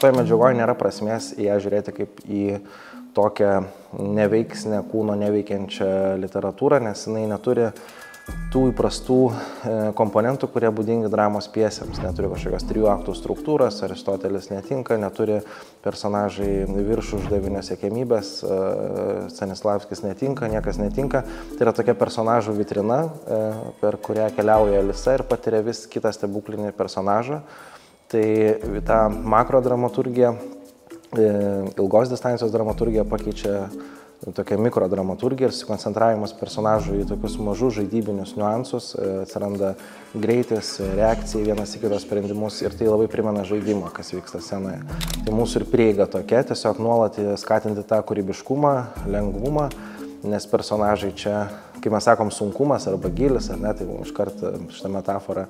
šitoje medžiagoje nėra prasmės į ją žiūrėti kaip į tokią neveiksnę, kūno neveikiančią literatūrą, nes jinai neturi tų įprastų komponentų, kurie būdingi dramos pjesėms. Neturi kažkokios 3 aktų struktūros, Aristotelis netinka, neturi personažai viršų uždavinio siekiamybės, Stanislavskis netinka, niekas netinka. Tai yra tokia personažų vitrina, per kurią keliauja Alisa ir patiria vis kitą stebuklinį personažą. Tai tą makrodramaturgiją, ilgos distancijos dramaturgiją pakeičia tokia mikrodramaturgija ir sukoncentravimas personažų į tokius mažus žaidybinius niuansus, atsiranda greitis, reakcija vienas į kitos sprendimus ir tai labai primena žaidimą, kas vyksta scenoje. Tai mūsų ir prieiga tokia, tiesiog nuolat skatinti tą kūrybiškumą, lengvumą, nes personažai čia, kai mes sakom sunkumas arba gilis, ar ne, tai iškart šitą metaforą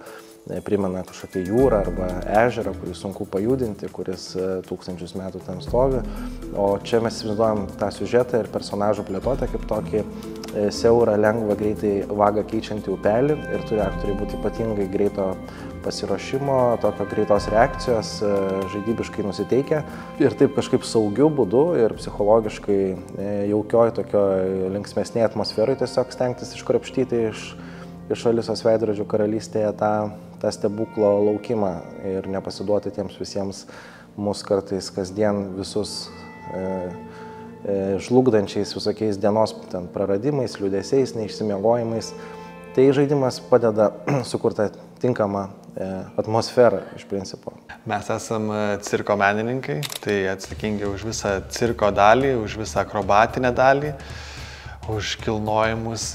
primena kažkokią jūrą arba ežerą, kurį sunku pajudinti, kuris tūkstančius metų ten stovi. O čia mes įsivaizduojam tą siužetą ir personažų plėtotę kaip tokį siaurą, lengvą, greitai vagą keičiantį upelį ir turi aktoriai būti ypatingai greito pasiruošimo, tokio greitos reakcijos, žaidybiškai nusiteikę ir taip kažkaip saugiu būdu ir psichologiškai jaukioj, tokioj linksmesnėje atmosferoje tiesiog stengtis iškrapštyti iš Alisos veidrodžių karalystėje tą stebuklo laukimą ir nepasiduoti tiems visiems mus kartais kasdien visus žlugdančiais visokiais dienos praradimais, liūdesiais, neišsimiegojimais. Tai žaidimas padeda sukurti tinkamą atmosferą iš principo. Mes esam cirko menininkai, tai atsakingi už visą cirko dalį, už visą akrobatinę dalį, už kilnojimus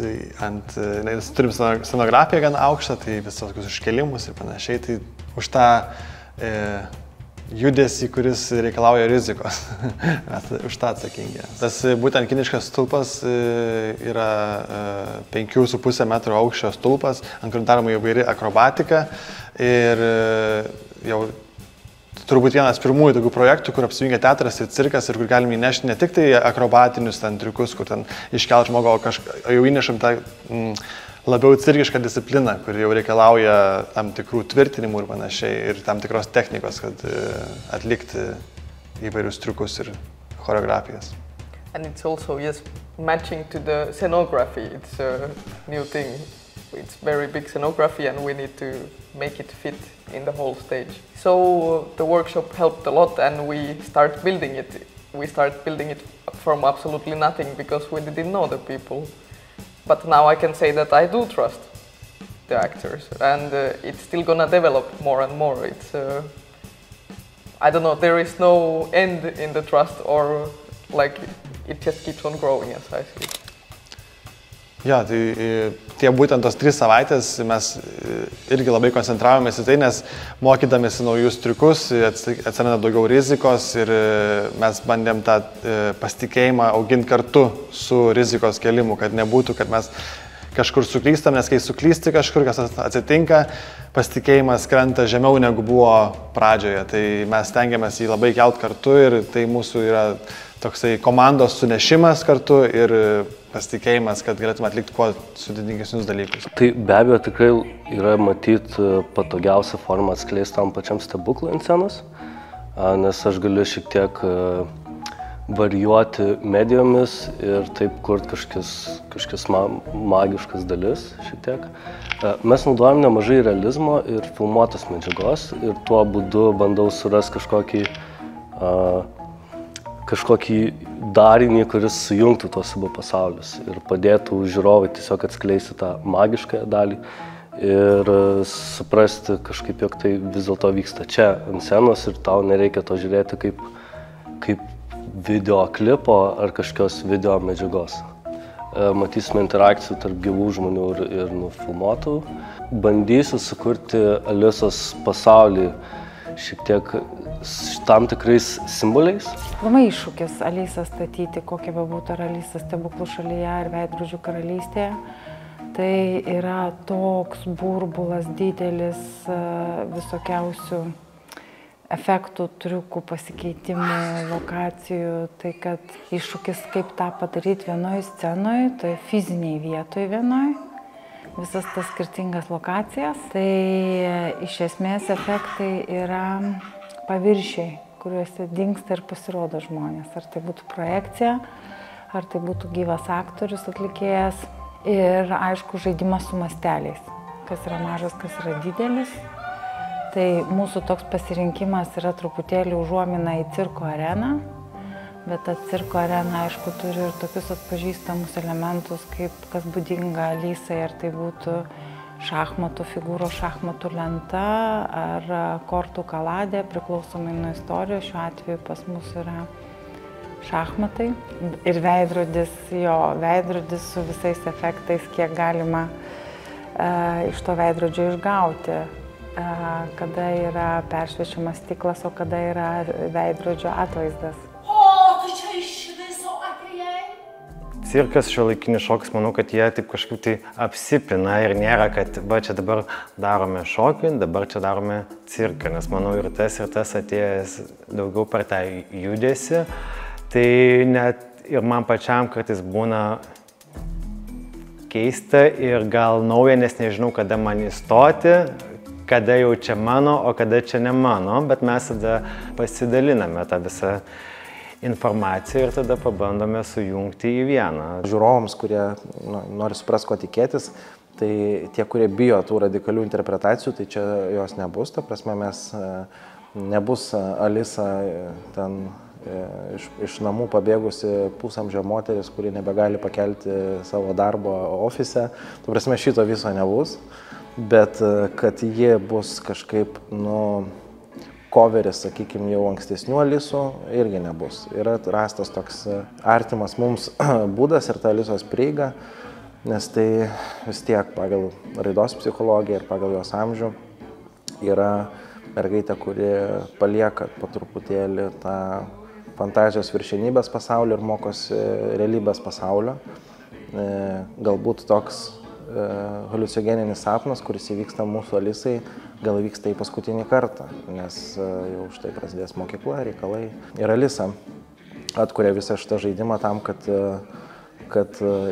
nes turim scenografiją gan aukštą, tai visokius užkelimus ir panašiai, tai už tą judesį, kuris reikalauja rizikos. Mes už tą atsakingi. Tas būtent kiniškas stulpas yra 5,5 metro aukščio stulpas, ant kurio daroma įvairi akrobatika ir jau turbūt vienas pirmųjų tokių projektų, kur apsijungia teatras ir cirkas ir kur galim įnešti ne tik tai akrobatinius ten triukus, kur ten iškelt žmogų, o jau įnešam tą labiau cirkišką discipliną, kur jau reikalauja tam tikrų tvirtinimų ir panašiai ir tam tikros technikos, kad atlikti įvairius triukus ir choreografijas. And it's also, yes, matching to the scenography. It's a new thing. It's very big scenography and we need to make it fit in the whole stage. So the workshop helped a lot and we start building it. We start building it from absolutely nothing because we didn't know the people. But now I can say that I do trust the actors and it's still gonna develop more and more. It's, I don't know, there is no end in the trust or like it just keeps on growing as I see it. Ja, tai tie būtent tos 3 savaitės mes irgi labai koncentravomės į tai, nes mokydamėsi naujus triukus atsiranda daugiau rizikos ir mes bandėm tą pasitikėjimą auginti kartu su rizikos kelimu, kad nebūtų, kad mes kažkur suklystam, nes kai suklysti kažkur, kas atsitinka, pasitikėjimas krenta žemiau negu buvo pradžioje. Tai mes stengiamės jį labai kelt kartu ir tai mūsų yra toksai komandos sunešimas kartu ir pasitikėjimas, kad galėtume atlikti kuo sudėtingesnius dalykus. Tai be abejo tikrai yra matyti patogiausia forma atskleisti tam pačiam stebuklui ant scenos, nes aš galiu šiek tiek varijuoti medijomis ir taip kurti kažkokias magiškas dalis šiek tiek. Mes naudojam nemažai realizmo ir filmuotos medžiagos ir tuo būdu bandau surasti kažkokį darinį, kuris sujungtų tos abu pasaulius ir padėtų žiūrovai tiesiog atskleisti tą magišką dalį ir suprasti kažkaip, jog tai vis dėlto vyksta čia ant scenos ir tau nereikia to žiūrėti kaip videoklipo ar kažkokios video medžiagos. Matysime interakcijų tarp gyvų žmonių ir nufilmuotų. Bandysiu sukurti Alisos pasaulį šiek tiek tam tikrais simboliais. Labai iššūkis Alisą statyti, kokia bebūtų ar Alisa stebuklų šalyje ar veidrodžių karalystėje. Tai yra toks burbulas didelis visokiausių efektų, triukų, pasikeitimų, lokacijų. Tai kad iššūkis kaip tą padaryti vienoj scenoje, tai fiziniai vietoje vienoj. Visas tas skirtingas lokacijas. Tai iš esmės efektai yra paviršiai, kuriuose dingsta ir pasirodo žmonės. Ar tai būtų projekcija, ar tai būtų gyvas aktorius, atlikėjas. Ir aišku, žaidimas su masteliais. Kas yra mažas, kas yra didelis. Tai mūsų toks pasirinkimas yra truputėlį užuomina į cirko areną. Bet ta cirko arena, aišku, turi ir tokius atpažįstamus elementus, kaip kas būdinga Alisai, ar tai būtų šachmatų figūros, šachmatų lenta ar kortų kaladė, priklausomai nuo istorijos. Šiuo atveju pas mus yra šachmatai ir veidrodis, veidrodis su visais efektais, kiek galima iš to veidrodžio išgauti. Kada yra peršviečiamas stiklas, o kada yra veidrodžio atvaizdas. Cirkas, šiuolaikinis šokis, manau, kad jie taip kažkaip tai apsipina ir nėra, kad va čia dabar darome šokį, dabar čia darome cirką, nes manau ir tas atėjęs daugiau per tą judesį. Tai net ir man pačiam kartais būna keista ir gal nauja, nes nežinau, kada man įstoti, kada jau čia mano, o kada čia ne mano, bet mes tada pasidaliname tą visą informaciją ir tada pabandome sujungti į vieną. Žiūrovams, kurie nori suprasti, ko tikėtis, tai tie, kurie bijo tų radikalių interpretacijų, tai čia jos nebus. Ta prasme, nebus Alisa ten iš namų pabėgusi pusamžio moteris, kuri nebegali pakelti savo darbo ofise. Ta prasme, šito viso nebus, bet kad jie bus kažkaip, coveris, sakykime, jau ankstesnių Alisų, irgi nebus. Yra rastas toks artimas mums būdas ir ta Alisos prieiga, nes tai vis tiek pagal raidos psichologiją ir pagal jos amžių yra mergaitė, kuri palieka po truputėlį tą fantazijos viršenybės pasaulį ir mokosi realybės pasaulio. Galbūt toks haliucinogeninis sapnas, kuris įvyksta mūsų Alisai, gal vyksta į paskutinį kartą, nes jau štai prasidės mokykla, reikalai. Ir Alisa atkuria visą šitą žaidimą tam, kad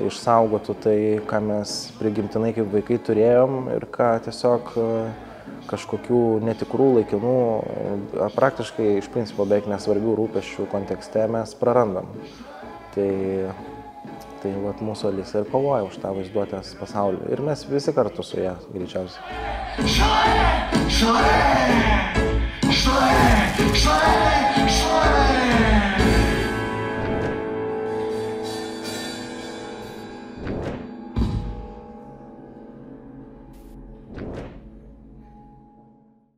išsaugotų tai, ką mes prigimtinai kaip vaikai turėjom ir ką tiesiog kažkokių netikrų, laikinų, praktiškai iš principo beveik nesvarbių rūpesčių kontekste mes prarandam. Tai vat, mūsų Alisa ir kovoja už tą vaizduotės pasaulį. Ir mes visi kartu su ja, greičiausiai.